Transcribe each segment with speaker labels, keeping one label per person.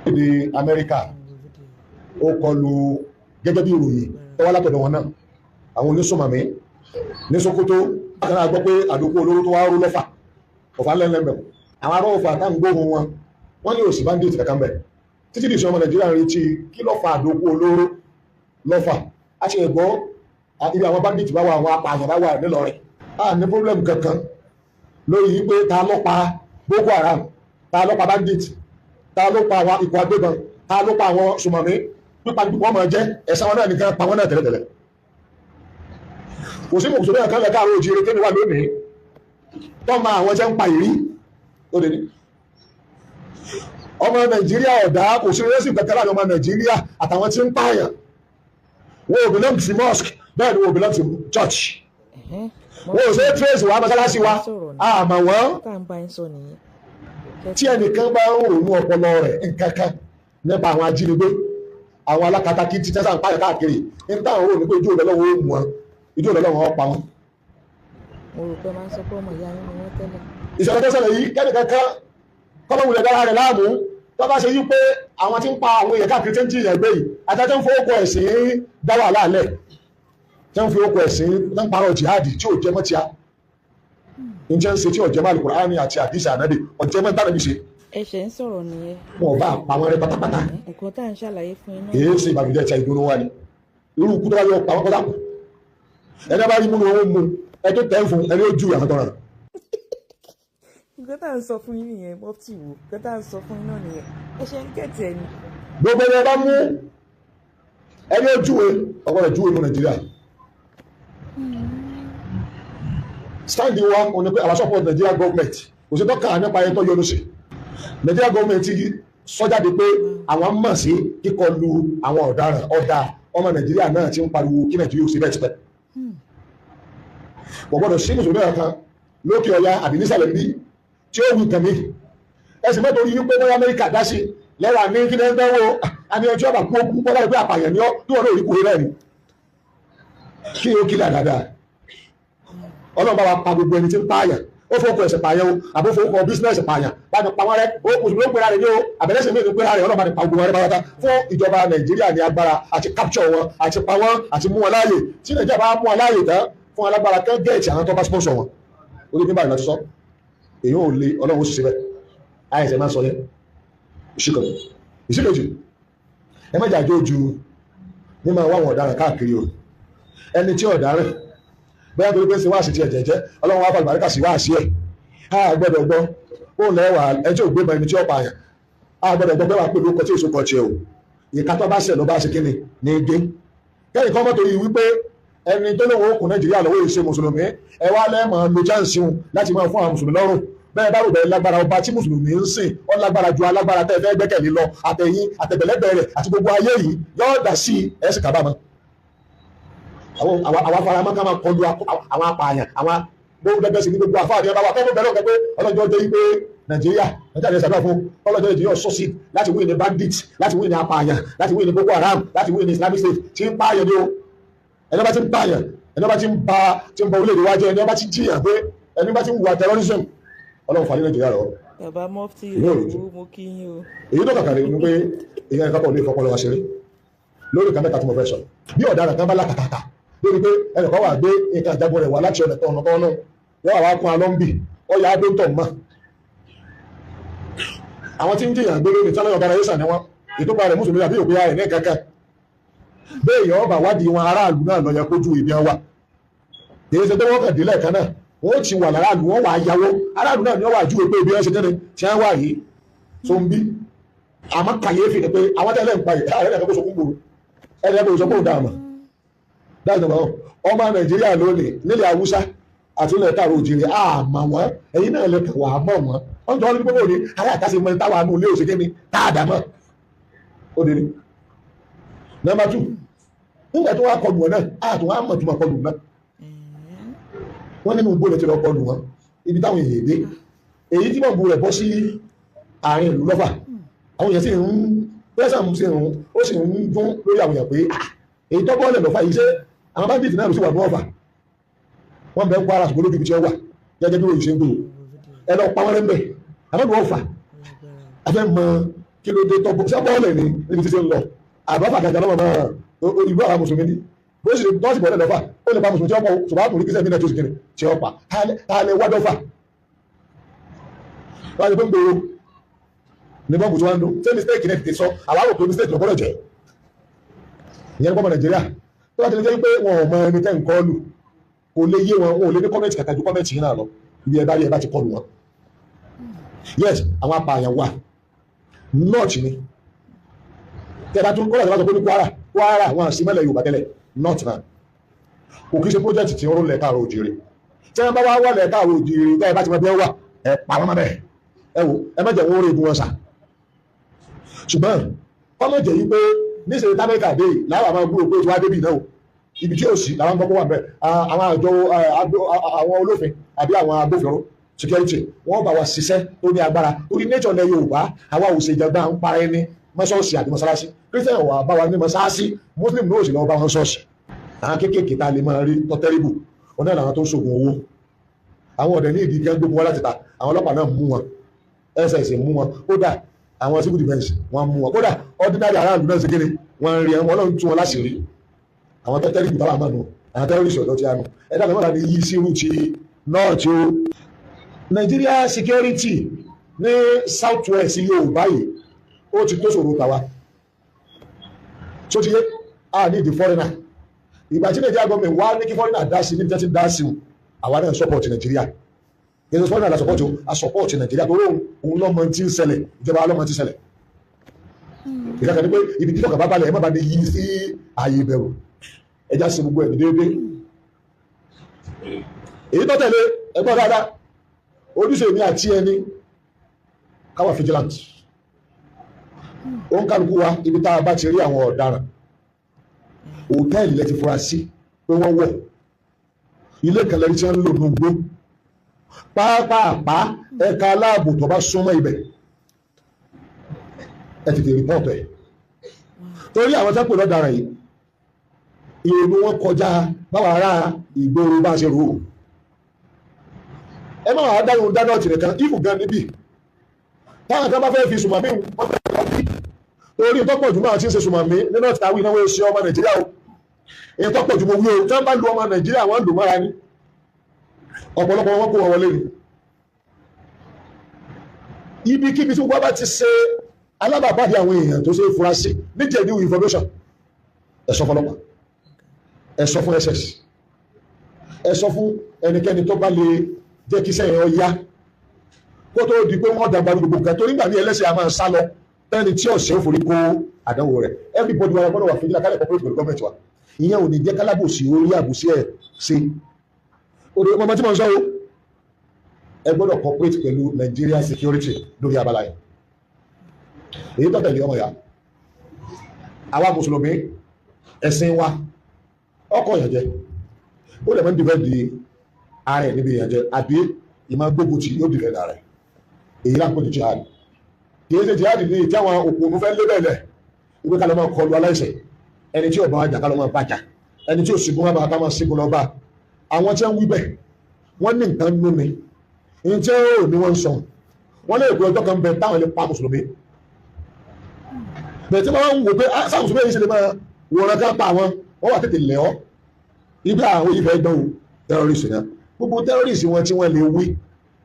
Speaker 1: èdè Amẹ́ríkà ó kọlu gẹ́gẹ́ bí ìròyìn tó wá látọ̀dọ̀ wọn náà àwọn onísùnmọ̀mí ní Sokoto àkàrà gbọ́ pé àdókò olóró tó wá rú lọ́fà ọ̀fà lẹ́lẹ́mẹ̀ àwọn ará ọ̀fà tá ń gbóhùn wọn wọ́n ní òsì bandit kankan bẹ̀ títí di ìṣọ́ ọmọ Nàìjíríà ń retí kí lọ́fà àdókò olóró lọ́fà a ṣe gbọ́ ibi àwọn bandit bá wà àwọn apààyàn bá wà nílọrin a ní problem kankan lórí pé ta ló pa Boko Haram ta ló pa bandit ta ló pa àwọn ikọ̀ agbébọn ta ló pa àwọn sùmọ̀mí pípa wọn máa jẹ́ ẹ̀sán wọn náà nìkan pa wọn náà tẹ́lẹ̀tẹ́lẹ̀ kò sí mùsùlùmí kan lẹ́ka àrùn òjì erékè níwà lónìí tó máa àwọn jẹ́ ń pa ìrí ó dé ní ọmọ Nàìjíríà ọ̀dá kò sí rẹ́sì kẹkẹ láàrin ọmọ Nàìjíríà àtàwọn tí ń pààyàn wọn ò belong to mosque bẹ́ẹ̀ ni wọn ò belong to church wọn ò sí trace wa mọ́sálásí wa àmọ́ wọn tí ẹnìkan bá ń ronú ọpọlọ rẹ̀ nǹkankan nípa àwọn ajínigbé àwọn alákatakí tí tẹ́sán ń pààyàn káàkiri ń táwọn rò ní pé ojú òlọ́wọ́ ó mú wọn ìjọ ìlọ́lọ́wọ́ ọpa wọn.
Speaker 2: mo rò pé máa ń sọ pé ọmọ ìyá nínú wọn tẹ́lẹ̀.
Speaker 1: ìṣẹ̀lẹ̀ tó ṣẹlẹ̀ yìí kẹ́nìkankan kọ́mọ̀wulẹ̀ dára rẹ̀ láàmú tó bá ṣe yí pé àwọn tí ń pa àwọn èèyàn káàkiri tí ń jìyàn gbé yìí àtàtà ń fowókọ ẹ̀sìn dá wà láàlẹ̀ tí ń fowókọ ẹ̀sìn ń parọ́ jihadi tí ò jẹ́ mọ́ tíá ń jẹ́ ń ṣe tí ò jẹ́ mọ́ Al-Qur'ani àti àdìsí ànábì ọ̀jẹ́ mọ́ dáná bí ṣe.
Speaker 2: ẹ̀ṣẹ̀ ń sọ̀rọ̀ nìyẹn.
Speaker 1: wọn bá pa wọn rẹ pátápátá.
Speaker 2: nǹkan tá à ń ṣàlàyé fún iná.
Speaker 1: kì í ṣe ìbànújẹ́ tí a ìdúró wa ni irú ikú tó bá yọ pa wọn kọ́tà kù ẹni bá rí múlò owó mú ẹ tó tẹ́ fún ẹni ó ju àwọn tọ́ra.
Speaker 2: nǹkan tá à ń sọ fún yín nìyẹn mọ́tì wò nǹkan tá à ń sọ fún yín náà nìyẹn ẹ ṣe ń kẹ̀tì ẹni.
Speaker 1: gbogbo ẹni bá mú ẹni ó júwe ọgbọ́dọ̀ júwe ní Nàìjíríà. stand wa ò ní pé àwọn support Nigeria government kò sí tọ́ka nípa ẹni tó yọnu sí Nigeria government sọ jáde pé àwọn mọ̀ sí kíkọlù àwọn ọ̀daràn ọ̀dà ọmọ Nàìjíríà náà ti ń pariwo kí Nàìjíríà ó ṣe bẹ́ẹ̀ tipẹ́ wọ́n gbọ́dọ̀ sí mùsùlùmí kan lókè ọ̀yá àbí nísàlẹ̀ bí tí ó wù kàmí ẹsìn mẹ́tò yìí pé bóyá Amẹ́ríkà dá sí lẹ́wà ní kí lẹ́ńdẹ́ wo àmì ọjọ́ àbá kú okú bọ́lá ìgbé àpàyàn ní ọ́ tí wọ́n lórí kúrẹ́ rẹ̀ ni kí ó kílẹ̀ dáadáa Ọlọ́run bá wa pa gbogbo ẹni tí ń pààyàn ó fowókọ ẹ̀sẹ̀ pààyàn o àbó fowókọ bísínẹ́sì pààyàn bá ní pa wọ́n rẹ́ ó mùsùlùmí ó pera rẹ̀ ní o àbẹ̀lẹ́sìn mi ní pera rẹ̀ Ọlọ́run bá ní pa gbogbo wọn rẹ́ bàtà fún ìjọba Nàìjíríà ní agbára àti capture wọn àti pa wọn àti mú wọn láàyè tí Nàìjíríà bá mú wọn láàyè tán fún alágbára kan gẹ̀ẹ́tì àwọn tó bá sponsor wọn orí nígbà ìlọsí sọ èyí ò lè Ọlọ́run ó sì síbẹ̀ àìsẹ̀ máa sọ yẹn ìṣíkejì ẹ má jà jójú ní máa wá àwọn ọ̀daràn káàkiri o ẹni tí ọ̀daràn bóyá torí pé ṣe wá sí ti ẹ̀jẹ̀ jẹ́ Ọlọ́run wá fàgbàríkà sí wá sí ẹ̀ á gbọ́dọ̀ gbọ́ ó lẹ́wà ẹjọ́ ògbé mọ ẹni tí ó pa àyàn á gbọ́dọ̀ gbọ́ bẹ́ẹ̀ wá pẹ̀lú ọkọ̀ tí èso kọ̀ tiẹ̀ o ìka tó bá ṣẹ̀ ló bá ṣe kíni ní gbé kẹ́yìn kan mọ́tò yìí wípé ẹni tó lóun okùn Nàìjíríà lọ́wọ́ ìṣe mùsùlùmí ẹ wá lẹ́mọ̀ lo jáǹsì un láti máa fún àwọn mùsùlùmí lọ́rùn bẹ́ẹ̀ bá rò bẹ́ẹ̀ lágbára ọba tí mùsùlùmí ń sìn ó lágbára ju alágbára tẹ́ fẹ́ gbẹ́kẹ̀lé lọ àtẹ̀yìn àtẹ̀bẹ̀lẹ́bẹ̀ rẹ̀ àti gbogbo ayé yìí yóò dà sí ẹ̀sìn kábàámọ̀ àwọn afaramọ́ ká máa kọlu àwọn apààyàn àwọn gbogbo gẹ́gẹ́ sí ní gbogbo àfáà ní ọba wa kẹ́kọ̀ọ́ bẹ̀rẹ̀ pé ọlọ́jọ́ jẹ́ pé Nàìjíríà ní sàdúrà fún ọlọ́jọ́ Nàìjíríà sọ́sì láti wí ní bandit láti wí ní apààyàn láti wí ní Boko Haram láti wí ní Islamic State tí ń pààyàn ní o ẹni bá ti ń pààyàn ẹni bá ti ń ba orílẹ̀-èdè wa jẹ́ ẹni bá ti jiyàn pé ẹni bá ti ń wà terrorism Ọlọ́run fà ní Nàìjíríà lọ.
Speaker 2: bàbá mọ́fítì ìlú mo kí yín o.
Speaker 1: èyí tó kàkà ní pé ìyẹn kápọ̀ ní ìfọpọlọ wa ṣeré lórí kan mẹ́ta tí mo fẹ́ sọ bí ọ̀daràn kan bá lákàtàkà lórí pé ẹnìkan wà gbé nǹkan ìjábọ̀ rẹ̀ wá láti ọ̀nà tọ̀nà tọ̀nà wọ́n wà wá kún alọ́mbì ọ̀yà adóńtọ̀ mọ́ àwọn tí ń jìyàn gbé lórí tọ́lẹ̀ organization ni wọ́n ìtọ́gbà rẹ̀ mùsùlùmí àbí òpin rẹ̀ ní kankan bẹ́ẹ̀ yọ ọba wádìí wọn aráàlú náà lọ yẹ kójú ìbí wa kìí ṣe pé wọ́n kàn délẹ̀ kan náà wọ́n ti wà láráàlú wọ́n wà yáwó aráàlú náà ni wọ́n wà júwe pé ibi ẹ̀ ṣe kẹ́ni tí wọ́n wà yìí tó ń bí àmọ́ kàyéfì ni pé àwọn tẹ́lẹ̀ ń pa yìí káàrẹ́ ẹ̀kọ́ sọ kúngbòrò ẹ̀kọ́ sọ kúngbòrò dáàmà dáàmà ọmọ Nàìjíríà lónìí nílẹ̀ Haúsá àti ilẹ̀ káàrọ̀ òjìrì àmà wọn ẹ̀yìn náà lè kàwà mọ̀ wọn wọ́n jọ ní gbogbo ní ayé àtàsí mọ́ táwà nù ilé òṣèké ní táàdàmọ́ ó dé ní. Number 2 nígbà tó wá kọlù wọn náà àtún wá mọ̀ tó máa kọlù náà wọ́n nínú igbó lẹ́tí lọ kọlù wọn ibi táwọn èèyàn dé èyí tí bọ̀m̀bù rẹ̀ bọ́ sí àárín ìlú lọ́fà àwọn èèyàn sì ń pẹ́sà ń sìn ó sì ń dún lórí àwọn èèyàn pé èyí tó bọ́ọ̀lẹ̀ lọ́fà yìí ṣe àwọn bandit náà ló sì wà ní ọ̀fà wọ́n bẹ̀ ń kó ara ṣùgbọ́n lójú ibi tí wọ́n wà gẹ́gẹ́ bí wọ́n ṣe ń gbòòrò ẹ lọ pa wọ́n rẹ́ ń bẹ̀ àbẹ́bẹ̀ ọ̀fà afẹ́ mọ kí ló dé tọ́pọ̀ sẹ́pọ̀ọ́lẹ̀ ni níbi tí ṣe ń lọ àbáfà gàgà lọ́wọ́ náà ìlú àwọn mùsùlùmí ni bó ṣe tọ́sí bọ̀lẹ̀ lọ́fà ó lè pa mùsùlùmí tí ó pọ̀ ṣùgbọ́n àtúntò kíṣẹ́ mi náà tó sì kiri tí ó pa ta lè wá dọ́fà wọ́n ti pé ń gbòòrò ní bọ́ọ̀bù tí wọ́n ń dún ṣé mistake náà ti sọ àwọn àrò pé mistake lọ́gbọ́dọ̀ jẹ́ ìyẹn gbọ́mọ Nàìjíríà tó bá ti lè jẹ́ pé wọn ò mọ ẹni tẹ́ ń kọ́ lù kò lè yé wọn ò lè ní kọ́mẹ̀tì kàkà ju kọ́mẹ̀tì yìí náà lọ ibi ẹ bá rí ẹ bá ti kọlù wọn yes àwọn apààyàn wà north ni tẹ́lá tún kọ́lá ìjọba tó ní Kwara wọn àti mẹ́lẹ̀ Yorùbá tẹ́lẹ̀ north náà kò kí ṣe project tí ó rún lẹ̀ káàrọ̀ òjìrì tí wọ́n bá wá wà lẹ̀ káàrọ̀ òjìrì tẹ́ ẹ bá ti mọ bí ẹ wà ẹ pa wọn bẹ́ẹ̀ ẹ wò ẹ má jẹ́ wọn rí ibi wọn sà ṣùgbọ́n kọ́mọ̀jẹ̀ yìí pé níṣẹ́ tábẹ́kà dé láwọn àwọn gbúrò pé tí wọ́n á débì náà ibi tí ó sì làwọn gbọ́gbọ́ wà bẹ́ẹ̀ àwọn àjọ àwọn olófin àbí àwọn agbófinró security wọ́n bá wa ṣiṣẹ́ tó ní agbára torí nature lẹ Yorùbá àwa ò ṣèjọba ń para ẹni mọ́ṣọ́ọ̀ṣì àti mọ́ṣáláṣí Christian wà bá wa ní mọ́ṣáláṣí Muslim náà sì lọ́wọ́ bá wọn ṣọ́ọ̀ṣì àwọn kéékèèké tá a lè máa rí tọ́tẹ́rìbù wọn náà làwọn tó ń ṣògùn owó àwọn ọ̀dẹ̀ ní ìdí kí wọ́n gbógun wọn láti ta àwọn ọlọ́pàá náà mú wọn SS mú wọn kódà àwọn civil defence wọn mú wọn kódà ordinary aráàlú náà ṣe kéde wọn rí wọn Ọlọ́run tún wọn láṣìírí àwọn tẹ́tẹ́rìbù táwọn àmọ́ nù àwọn tẹ́rọ̀rìsì ọ̀dọ́ ti àánú ẹ̀dá lọ́wọ́ láti yí sírù ti náà tí ó Nigeria security ní south west Yorùbá yìí ó ti tó ṣòro tàwa tó ti yé a ní ìdí foreigner ìgbà tí Nigeria government wá ní kí foreigner dá sí ní jẹ́ ti dá sí àwa náà support Nigeria yẹn foreigner la support o a support Nigeria tó òun lọ́mọ tí ń ṣẹlẹ̀ ìjọba lọ́mọ tí ń ṣẹlẹ̀ ìdákan ní pé ibi tí ọkàn bá balẹ̀ ẹ̀ má ba ní yí sí ààyè ìbẹ̀rù ẹja sí gbogbo ẹ̀ déédéé èyí tó tẹ̀lé ẹgbọ́n dáadáa ojúṣe mi àti ẹni káwà vigilant ó ń kálukú wa ibi tá a bá ti rí àwọn ọ̀daràn hòtẹ́ẹ̀lì lẹ ti fura sí pé wọ́n wọ̀ ilé kan lẹ́rí tí wọ́n ń lò nùgbó pàápàá ẹ̀ka aláàbò tó bá súnmọ́ ibẹ̀ ẹ tètè rìpọ́ọ̀tù ẹ̀ torí àwọn tó pè lọ́daràn yìí ìrònú wọn kọjá báwa ará ìgboro bá ṣe rò ó ẹ máa wá dáhùn dáná ọtí nìkan ìfù gan níbí táwọn kan bá fẹ́ fi sùmàmí wọn fẹ́ lọ bí torí ìtọ́pọ̀ jù máa ti ń ṣe sùmàmí nínú ọ̀tí táwọn ìnáwó ṣe ọmọ Nàìjíríà o ìtọ́pọ̀ jù mo wí o tí wọ́n bá lu ọmọ Nàìjíríà wọ́n ń lò mọ́ra ní ọ̀pọ̀lọpọ̀ wọn kó wọn wọlé ni ibikíbi tí wọ́n bá ti ṣe alábàápàdé àwọn èèyàn tó ṣe é fura sí níjẹ̀ ní information ẹ̀sọ́ fọlọ́pàá ẹ̀sọ́ fún SS ẹ̀sọ́ fún ẹnikẹ́ni tó bá lè jẹ́ kí sẹ́yìn ọ̀yá kó tó di pé wọ́n dàgbà gbogbo nǹkan torí nígbà ní ẹlẹ́sẹ̀ a máa sá lọ tẹ́ni tí ọ̀sẹ̀ ò forí kó àdánwò rẹ̀ everybody wa gbọ́dọ̀ wà fìdílà kálẹ̀ corporate pẹ̀lú gọ́ọ̀mẹ̀ntì wa ìyẹn ò ní jẹ́ kálábòsí orí àbòsí ẹ̀ ṣe òde ọmọ tí mo ń sọ o ẹ gbọ́dọ̀ cooperate pẹ̀lú Nigeria security lórí abala yẹn èyí tó tẹ̀lé ọmọ ya àwa mùsùlùmí ẹ̀sìn wa ọkọ̀ yẹn jẹ́ ó lè mọ́ dìbẹ́ di ààrẹ níbi yẹn jẹ́ àbí ìmọ̀ gbógun tí yóò dìbẹ́ ààrẹ èyí lápò ní jihad kìí ṣe jihad ní ìtí àwọn òpó fẹ́ lébẹ̀lẹ̀ ìwé kalẹ̀ máa kọlu aláìṣẹ̀ ẹni tí ò bá jà kálọ̀ máa bàjá ẹni tí ò sígun wá bá ká máa sígun lọ bá àwọn tí wọ́n wí bẹ̀ wọ́n ní nǹkan nú mi ní tí ó ní wọ́n ń sọ wọ́n lè gbé ọjọ́ kan bẹ táwọn lè pa mùsùlùmí bẹ̀rẹ̀ tí wọ́n ń wò pé sáà mùsùlùmí yìí ṣe lè máa wòran ká pa àwọn wọ́n wà tètè lẹ̀ ọ́ ibi àwọn yìí fẹ́ dánwò terrorist náà gbogbo terrorist wọn tí wọ́n lè wí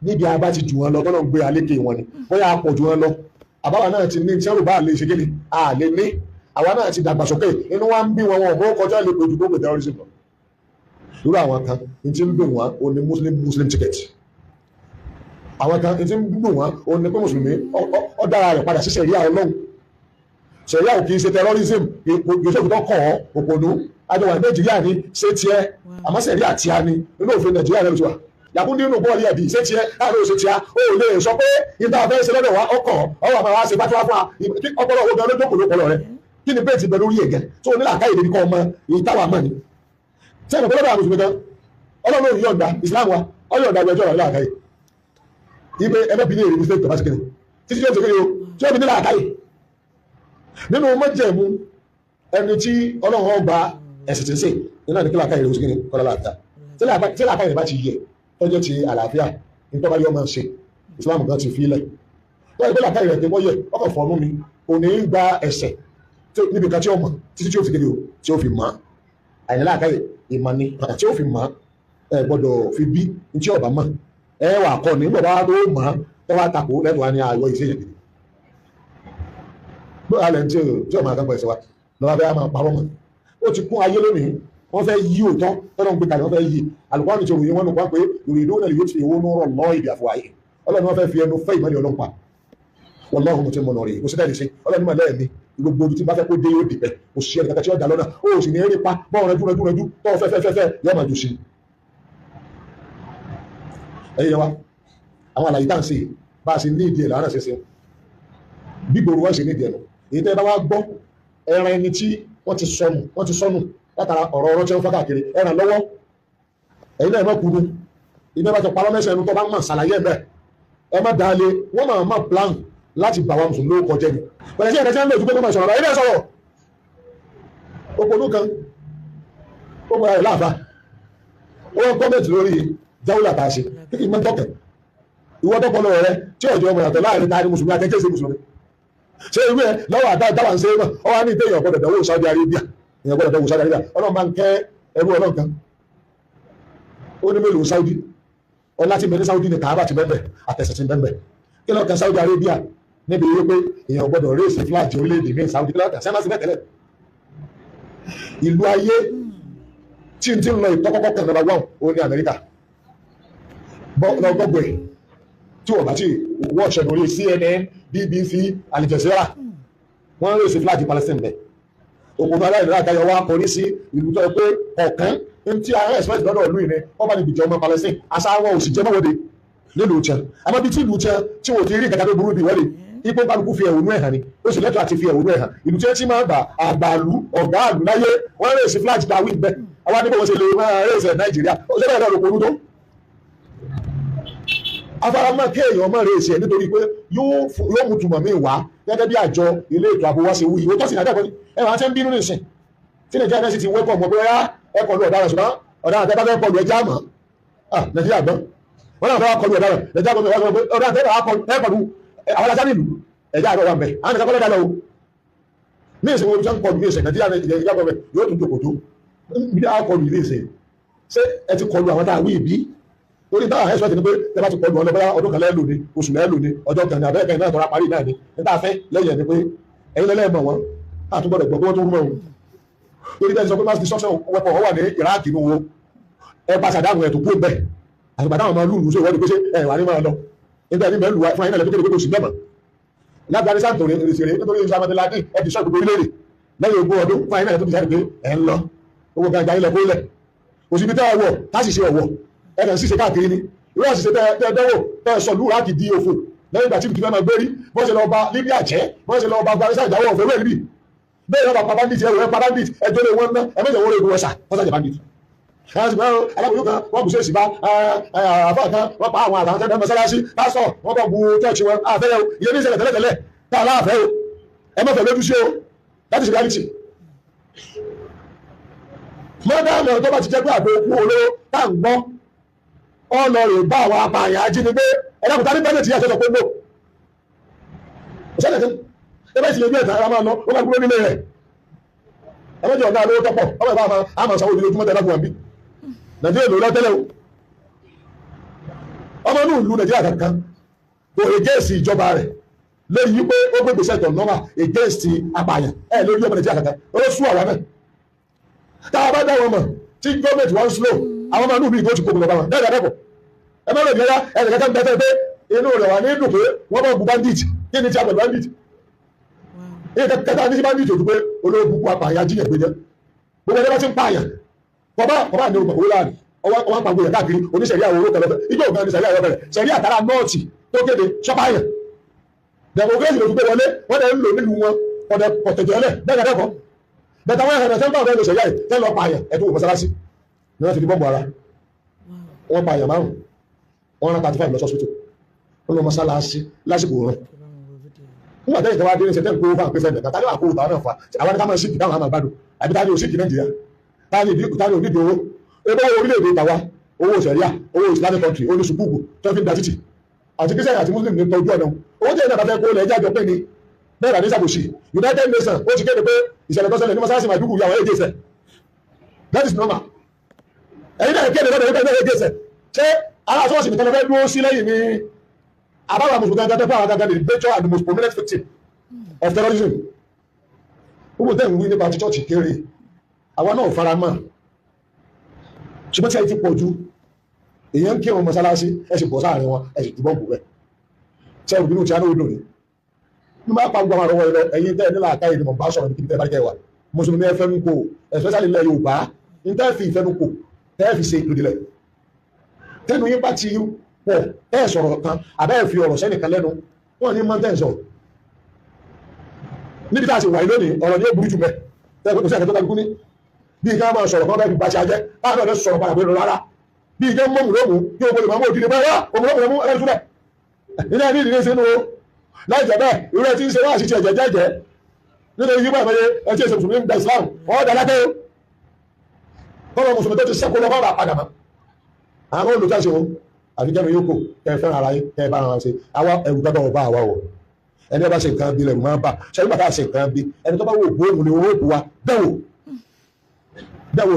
Speaker 1: níbi abá ti jù wọn lọ tọ́lọ́ ń gbé alékè wọn ni wọ́n yà pọ̀ jù wọn lọ àbáwa náà ti ní tí wọ́n bá lè ṣe kéde a lè ní àwa náà ti dàgbàsókè inú wa ń bí wọn wọn mọ́ kọjá lè pèjú gbogbo terrorism lọ lórí àwọn kan ní ti ń dùn wọn o ní muslim ticket àwọn kan ní ti ń dùn wọn o ní pé mùsùlùmí ọ dára rẹ̀ padà sí sẹ̀ríà Ọlọ́run sẹ̀ríà ò kì í ṣe terrorism ìgbésẹ̀ tó kọ̀ ọ́ òpònú àjọwà Nàìjíríà ní ṣé tiẹ̀ àmọ́ sẹ̀ríà tíá ni nínú òfin Nàìjíríà lẹ́nu tiwa yàkún nínú bọ́ọ̀lù ẹ̀bí ṣé tiẹ̀ láàrin oṣù tíá ó lè sọ pé ìta fẹ́ ṣe lọ́dọ̀ wa ọkọ̀ ọwọ́ àmọ́ wa ṣe bá tí wá fún wa ọpọlọ owó gan lójókòó lópọlọ rẹ kí ni bẹ́ẹ̀ ti bẹ lórí ẹ̀gẹ́ tó o nílà káyìí débi kọ́ ọmọ ìtawà mọ́ ni sẹ́yìn ọ̀pọ̀lọpọ̀ àwọn mùsùlùmí gan Ọlọ́run yọ̀ǹda Islam wa ọyọ̀ǹda ẹjọ́ rẹ̀ láàkáyì ibi ẹlẹ́bí ní èrè ní state of Africa títí tí ó ti kéré o tí ó bí nílà àkáyì nínú mọ́jẹ̀mú ẹni tí Ọlọ́run ọgbà ẹ̀sìn tí ń sè nínú àdìkílà àkáyì rẹ̀ ó sì kéré kọ́lá láàbíà tí àkáyì rẹ̀ bá ti yẹ tọ́jọ́ ti àlàáfíà nítorí bá yọ máa ṣe Islam gan ti fi lẹ̀ tó ẹgbẹ́ làkáyì rẹ̀ pé wọ́n yẹ ọkọ̀ fọ́nú mi kò ní gba ẹ̀ṣẹ̀ níbi kan tí ó mọ̀ títí tí ó fi kéde o tí ó fi mọ̀ àìníláàkáyè ìmọ̀ ni tí ó fi mọ̀ ẹ gbọ́dọ̀ fi bí ní tí ọba mọ̀ ẹ wà kọ́ ní gbọ́dọ̀ wá tó mọ̀ tó wá takò lẹ́nu wa ní àyọ̀ ìṣèyàn gidi bó alẹ́ tí ọmọ akẹ́kọ̀ọ́ ẹ̀sẹ̀ wa lọ́wọ́ bẹ́ẹ̀ máa parọ́ mọ́ ó ti kún ayé lónìí wọ́n fẹ́ yí òótọ́ tọ́lọ́ ń gbé kalẹ̀ wọ́n fẹ́ yí alùpùpù àti ìṣòro yìí wọ́n nù pa pé ìrìndó náà yóò ti fi owó nọ́ọ̀rọ̀ lọ́ ìdí àfọwáyé ọlọ́run wọ́n fẹ́ fi ẹnu fẹ́ ìmọ̀lẹ̀ ọlọ́pàá wọlọ́run mo ti mọ̀ nọ̀rẹ́ kò sí dáìlì sí ọlọ́run mọ̀ lẹ́ẹ̀mí gbogbo ojú tí bá fẹ́ kó dé yóò dìpẹ́ kò sí ẹnì kankan tí ó dà lọ́nà ó sì ní eré pa bọ́ọ̀ rẹjú tọ́ fẹ́fẹ́fẹ́ yóò máa jù sí. ẹ̀yin wa àwọn àlàyé tá à ń ṣe bá a ṣe ní ìdí ẹ̀ làwọn àṣẹ ṣe bí gbòòrò wọn ṣe ní ìdí ẹ̀ lọ èyí tẹ́ bá wá gbọ́ ẹran ẹni tí wọ́n ti sọnù látara ọ̀rọ̀ tí wọ́n fọ́ káàkiri ẹran lọ́wọ́ ẹ̀yin náà ẹ má kúrú ibi bá ti parọ́ mẹ́sẹ̀ ẹnu tó bá ń mọ̀ ṣàlàyé ẹ̀ ẹ má dáa lé wọ́n máa plan láti bà wá mùsùlùmí lórúkọ jẹ́ ni pẹ̀lú sí ẹ̀rẹ́ tí wọ́n lè dúpẹ́ tó máa sọ̀rọ̀ ẹ̀rẹ́ sọ̀rọ̀ òpònú kan ó mọ̀ ẹ̀ láàfà ó wọ́n kọ́mẹ̀tì lórí jáwúlà tá a ṣe kí mọ́ tọ́kẹ̀ ìwọ́ tọ́pọ̀lọ́ rẹ tí ọjọ́ ọmọ ìyàtọ̀ láàrin ta ni mùsùlùmí akẹ́kẹ́ sí mùsùlùmí ṣé irú ẹ lọ́wọ́ àdáwà ń ṣe é mọ̀ ọ wá ní ìdé èèyàn gbọ́dọ̀ dánwò Saudi Arabia èèyàn gbọ́dọ̀ dánwò Saudi Arabia ọlọ́run máa ń kẹ́ ẹrú ọlọ́run kan ó ní mélòó Saudi ọlá tí mẹ́rin Saudi ní kàábà ti bẹ́ẹ̀ àtẹ̀sẹ̀ ti bẹ́ẹ̀ kí lọ́ọ̀kan Saudi Arabia níbi wípé èèyàn gbọ́dọ̀ rèéṣì fúláàjì orílẹ̀-èdè ní Saudi kí lọ́ọ̀kan sẹ́mà sí bẹ́tẹ̀lẹ̀ ìlú ayé tí n ti ń lọ ìtọ́kọ́kọ́ kan number 1 ó ní Amẹ́ríkà lọ́gọ́gbọ̀ ẹ̀ tí wọ́n bá ti wọ́ọ̀ṣẹ̀ lórí CNN BBC Al Jazeera wọ́n rèéṣì fúláàjì Palestine bẹ́ẹ̀ òkùnrin aláìlera àtayọ̀ wa kọrí sí ìlú tó yẹ pé ọ̀kan tí àwọn ẹ̀sìpẹ́sì lọ́dọ̀ ìlú ìní wọ́n bá ní ìbìjọ ọmọ Palestine àṣà wọn ò sì jẹ́ mọ́wọ́de nílùú tiẹ̀ àmọ́ bí tí ìlú tiẹ̀ tí wọ́n ti rí kàkà tó burú bí wọ́lẹ̀ ipò kálukú fi ẹ̀hónú ẹ̀ hàn ni ó sì lẹ́tọ̀ àti fi ẹ̀hónú ẹ̀ hàn ìlú tiẹ̀ tí máa gbà àgbàlú ọ̀gá àlù láyé wọ́n rèé sí flag ta wíìd bẹ́ẹ̀ àwọn adébọ̀ wọn ṣe lè máa rèé sẹ̀ Nàìjíríà ó ṣe bẹ́ẹ̀ lọ́rọ̀ polú tó afaramọ́ kéèyàn máa rèé sẹ̀ nítorí pé yóò mú tùmọ̀ míì wá gẹ́gẹ́ bí àjọ ilé ètò ààbò wá ṣe wú ìwé tọ́sí nàdẹ́kọ̀ọ́ ẹ̀rọ àti ń bínú nìsín tí Nàìjíríà sì ti wẹ́pọ̀ mọ́ pé ẹ̀kọ́ lù ọ̀daràn ṣùgbọ́n ọ̀daràn tẹ́ bá fẹ́ kọlù ẹja mọ́ Nàìjíríà gbọ́n wọ́n náà fẹ́ wá kọlù ọ̀daràn Nàìjíríà gbọ́n ọ̀daràn tẹ́ bá kọlù àwọn ajá nílùú ẹja àgbọ̀ wà mẹ́ àwọn ìjọba lọ́dà lọ́wọ́ ní ìsìn wọn ń kọlù ní ìsìn Nàìjíríà gbọ́n yóò tún jòkó tó bí a kọlù ilé ìsìn ṣé ẹ ti kọlù àwọn tá a wí ìbí torí táwọn ẹ̀ṣọ́ ti ní pé tẹ́ bá ti kọlù ọlọ́bẹ̀rẹ̀ ọdún kan lẹ́lò ní oṣù lẹ́lò ní ọjọ́ kan ní abẹ́ẹ̀kẹ́ náà tọ́ra parí náà ní níta fẹ́ lẹ́yìn ẹni pé ẹ̀yin lẹ́lẹ́mọ̀ wọn àtúgbọ̀dọ̀ gbọ́ wọ́n tó rúmọ̀ wọn torí bẹ́ẹ̀ sọ pé mass destruction weapon wà ní Iraq nínú wọn ẹ bá sàdáàmù ẹ̀ tó kú bẹ́ẹ̀ àtùgbà táwọn máa lùlù sí ìwọ́de pé ṣé ẹ̀ wà ní máa lọ nígbà ní mẹ́lù fún ayé náà lẹ́tọ́ kéde pé kò sí mẹ́mọ̀ l'Afghanistan tó rèé nítorí Osama bin Laden ẹ̀ ti sọ gbogbo orílẹ̀-èdè lẹ́yìn ogún ọdún fún ayé náà tó ti sáré pé ẹ̀ ń lọ owó gan ajá ilẹ̀ kó lẹ̀ òsibí tẹ́ ọwọ́ táṣì ṣe ọwọ́ ẹ̀ kàn sí ṣe káàkiri ni ìwé àṣìṣe tẹ́ dẹ́wò tẹ́ sọ lù láti di òfò lẹ́yìn ìgbà tí kìtìfẹ́ máa gbérí bọ́n ṣe lọ bá Libya jẹ́ bọ́n ṣe lọ bá Afghanistan ìjáwọ́ òfò rẹ̀ rí bẹ́ẹ̀ lọ́ba pa bandit ẹ̀rọ ẹ̀ pa bandit ẹjọ́ lè wọ́n ná ẹ̀mẹ́jọ wọ́n lè gbọ́ ẹ̀sà wọ́n sàjẹ́ bandit. alábòyún kan wọ́n bù sí èsì bá àfáà kan wọ́n pa àwọn àtàwọn tẹ́lẹ̀ mọ́sálásí pásọ̀ wọ́n kàn bu tẹ́ẹ̀tì wọn àfẹ́rẹ́ o ìyẹn ní ìṣẹ̀lẹ̀ tẹ́lẹ̀tẹ́lẹ̀ tá a láàfẹ́ o ẹ má fẹ́ lójú sí o láti ṣe reality. mọ́dàmù tó bá ti jẹ́ pé àgbo okú olóró tá à ń gbọ́ ọ̀nà rẹ̀ bá àwọn apààyàn ajínigbé ẹ̀dàkùtà ní bẹ́ẹ̀ tí yà sọ́sọ́ pé lò ọ̀sẹ́lẹ̀ kan ẹgbẹ́ ìsìlẹ̀ bí ẹ̀ta ara máa lọ ó bá gbúrò nílé rẹ̀ ẹgbẹ́jọ ọ̀nà alówó tọ́pọ̀ ọmọ ìbá àmà sanwó ìdílé ojúmọ́ tẹ́lágùn àbí Nàìjíríà ló lọ́tẹ́lẹ̀ o ọmọ inú ìlú Nàìjíríà kankan tó against ìjọba rẹ̀ lórí wípé ó gbé gbèsè tọ̀ nọ́mà against apààyàn ẹ̀ lórí ọmọ Nàìjíríà kankan ó sú àwọn náà tá a bá dá wọn mọ̀ tí gọ́ọ̀mẹ̀ntì wọn slow àwọn ọmọ inú ìlú ìgbó ti kó gbogbo bá wọn dẹ́gbẹ̀ẹ́ ẹ má lè gbéra ẹnì kankan bẹ́tẹ̀ pé inú rẹ̀ wà ní dùn pé wọ́n bá bu bandit kí ni ti àgbẹ̀ bandit kẹta ní sí bandit òdù pé olóògùn kú apààyàn jíyàn gbé jẹ gbogbo ẹni bá ti ń pààyàn kọba ní orúkọ láàrin ọwọ́ pàgbé yẹn káàkiri oníṣẹ̀rí àwọn olókè lọ́fẹ̀ ijó ògbà ní sẹ̀rí àwọn ọ̀bẹ̀rẹ̀ sẹ̀rí àtàrà nọ́ọ̀tì tó kéde ṣọ́pààyàn democracy ló dúpẹ́ wọlé wọ́n dẹ̀ ń lò nílùú wọn ọ̀dẹ̀ pọ̀tẹ̀jọ́lẹ̀ dẹ́gẹ̀dẹ́kọ̀ bẹ̀tẹ̀ wọ́n ẹ̀rẹ̀ sẹ́ńtà ọ̀dẹ̀ sẹ̀rí àyè tẹ́ lọ pààyàn ẹ̀tọ́ mọ́sálásí ni wọ́n ti di bọ́ọ̀bù ara wọ́n pààyàn márùn wọ́n rán 35 lọ sọ́sítò wọ́n lọ mọ́sálásí lásìkò rán nígbà tẹ́yìn tẹ́wàá dé ní sẹ́tẹ́ kó fà pẹ́sẹ̀ ẹ̀dẹ̀ta tàbí àkóhùn tàbí àfà àwọn ká máa síkì táwọn àmà bádùn àbí tàbí òsìkì Nàìjíríà tàbí onídìí owó ẹgbẹ́ orílẹ̀-èdè tàwa owó sẹ̀ríà owó Islamic country owó sùkúùkù tó fi ń da títì àti kírísẹ̀ àti Muslim ní tọ́jú ọ̀nà owó tẹ́yìn náà fẹ́ kó lẹ̀ ẹjá jọ pé ni bẹ́ẹ̀ ní sàbòsí United Nations ó ti kéde pé ìṣẹ̀lẹ̀ tó ṣẹlẹ̀ ní mọ́sálásí Maiduguri àwọn èdè ìṣẹ̀ that is normal ẹ̀yin náà kéde lọ́dọ̀ ẹgbẹ́ èdè ìṣẹ̀ ṣé aláṣọ́ọ̀sì nìkan lọ́fẹ́ dúró sí lẹ́yìn ní àbáwá mùsùlùmí gangan tó fún àwọn gangan the nature and the most prominent victim of terrorism gbogbo tẹ́ ń wí nípa ti church kéré àwa náà fara mọ́ ṣùgbọ́n tí a ti pọ̀ ju èèyàn ń kí wọn mọ́sálásí ẹ sì bọ̀ sáàrin wọn ẹ sì dùbọ̀ bù rẹ̀ ṣe ìbínú tí a náà ó dùn ní ní máa pa gbogbo àwọn ọ̀rọ̀ ilẹ̀ ẹ̀yin tẹ́ nílà àkáyè ni mo bá sọ̀rọ̀ níbi tẹ́ bá jẹ́ wa mùsùlùmí ẹ fẹ́nu kò especially ilẹ̀ Yorùbá ní tẹ́ fi ìfẹ́nu kò tẹ́ fi ṣe ìpìlẹ̀ tẹ́nu yín bá ti pọ̀ tẹ́ sọ̀rọ̀ kan àbẹ́ fi ọ̀rọ̀ sẹ́nìkan lẹ́nu wọ́n ní mountain sọ níbi tá a sì wà lónìí ọ̀rọ̀ ní ó burú jù bẹ́ẹ̀ tẹ́ kò sí ẹ̀kẹ́ tó kálukú ní bí ká máa sọ̀rọ̀ kan bẹ́ẹ̀ fi bàṣẹ ajẹ́ láàrín ọ̀rẹ́ sọ̀rọ̀ padà pé rárá bí ká mọ́mù lómù kí o bolo mọ́mù òdìdí bá wà òmùlọ́mù ẹ̀rẹ́ túnbẹ̀ ilé ẹni ìdílé sínú láì jẹ́ bẹ́ẹ̀ irú ẹ ti ń ṣe wá àṣìṣe ẹ̀jẹ̀ jẹ́jẹ́ nítorí yípa ìmọ̀ye ẹ ti ṣe mùsùlùmí gba Islam wọ́n dá lákẹ́ o kọ́lọ̀ mùsùlùmí tó ti sẹ́kù lọ bá padà mọ́ àwọn olùtàṣe o àfi kẹ́mi yóò kò kẹ́ fẹ́ràn ara yín kẹ́ bá ara ṣe àwa ẹ̀rù gbọ́dọ̀ ọba àwa o ẹni ọba ṣe nǹkan bí lẹ́rù máa ń bà ṣẹ́yìn bàtà ṣe nǹkan bí ẹni tó bá wò bó òun ni owó òkú wa bẹ́wò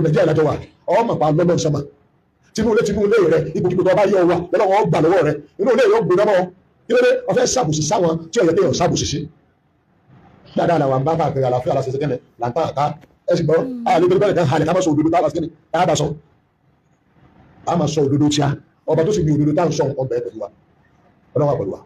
Speaker 1: Nàìjíríà lájọ wa ọmọ pa lọ́dọ̀ sọmọ tinú ilé rẹ ipòkípò tó bá yọ wa lọ́wọ́ gbà lọ́wọ́ rẹ inú ilé yóò gbóná mọ́ kílódé ọ̀fẹ́ ṣàbùsì sáwọn tí ọ̀yẹ́ kéèyàn ṣàbùsì sí dáadáa làwọn bá káàkiri àlàáfíà aláṣẹṣẹ kẹ́nẹ̀ làǹtà àká ẹ sì gbọ́ àlejò bẹ́ẹ̀ kan halẹ̀ ká má sọ òdodo tá a bá sọ ká bá sọ a máa sọ òdodo tí a ọba tó sì ní òdodo tá à ń sọ ọbẹ̀ pẹ̀lú wa ọlọ́wà pẹ̀lú wa.